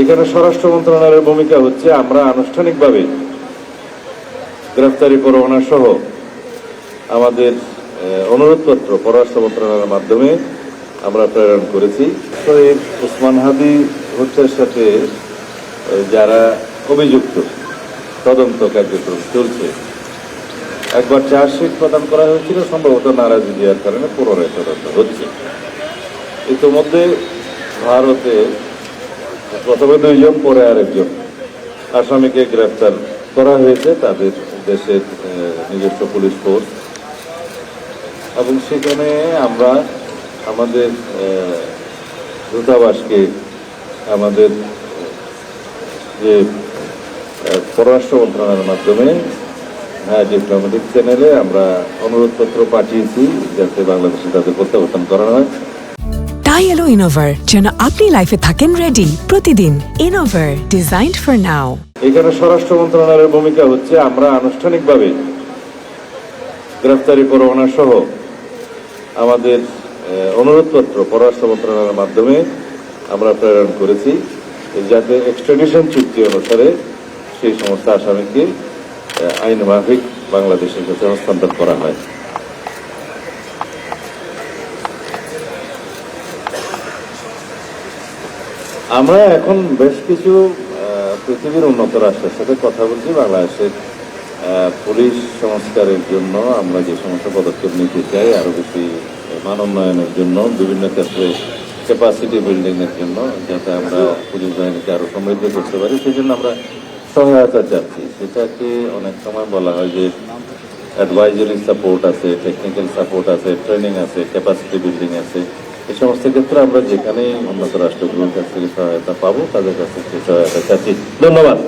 এখানে স্বরাষ্ট্র মন্ত্রণালয়ের ভূমিকা হচ্ছে আমরা আনুষ্ঠানিকভাবে গ্রেফতারি পরোয়ানা সহ আমাদের অনুরোধপত্র পররাষ্ট্র মন্ত্রণালয়ের মাধ্যমে আমরা প্রেরণ করেছি। তো এই ওসমান হাদি হত্যার সাথে যারা অভিযুক্ত তদন্ত কার্যক্রম চলছে, একবার চার্জশিট প্রদান করা হয়েছিল, সম্ভবত নারাজি দেওয়ার কারণে পুনরায় তদন্ত হচ্ছে। ইতিমধ্যে ভারতে প্রথমে 2 জন, পরে আরেকজন আসামিকে গ্রেফতার করা হয়েছে তাদের দেশের নিজস্ব পুলিশ ফোর্স, এবং সেখানে আমরা আমাদের দূতাবাসকে আমাদের যে পররাষ্ট্র মন্ত্রণালয়ের মাধ্যমে ডিপ্লোম্যাটিক চ্যানেলে আমরা অনুরোধপত্র পাঠিয়েছি যাতে বাংলাদেশে তাদের প্রত্যাবর্তন করা হয়। তাই এলো ইনোভার, যেন আপনি লাইফে থাকেন রেডি প্রতিদিন। Innova, designed for now. এখানে স্বরাষ্ট্র মন্ত্রণালয়ের ভূমিকা হচ্ছে আমরা আনুষ্ঠানিকভাবে গ্রেফতারি পরোয়ানা সহ আমাদের অনুরোধপত্র পররাষ্ট্র মন্ত্রণালয়ের মাধ্যমে আমরা প্রেরণ করেছি যাতে এক্সট্রাডিশন চুক্তি অনুসারে সেই সমস্ত আসামিকে আইন মাফিক বাংলাদেশের কাছে হস্তান্তর করা হয়। আমরা এখন বেশ কিছু পৃথিবীর উন্নত রাষ্ট্রের সাথে কথা বলছি বাংলাদেশের পুলিশ সংস্কারের জন্য। আমরা যে সমস্ত পদক্ষেপ নিতে চাই, আরো বেশি মান উন্নয়নের জন্য, বিভিন্ন ক্ষেত্রে ক্যাপাসিটি বিল্ডিং এর জন্য, যাতে আমরা পুলিশ বাহিনীকে আরো সমৃদ্ধ করতে পারি, সেই জন্য আমরা সহায়তা চাচ্ছি। সেটাকে অনেক সময় বলা হয় যে অ্যাডভাইজারি সাপোর্ট আছে, টেকনিক্যাল সাপোর্ট আছে, ট্রেনিং আছে, ক্যাপাসিটি বিল্ডিং আছে। এই সমস্ত ক্ষেত্রে আমরা যেখানেই উন্নত রাষ্ট্রগুলোর কাছ থেকে সহায়তা পাবো তাদের কাছ থেকে সহায়তা চাচ্ছি। ধন্যবাদ।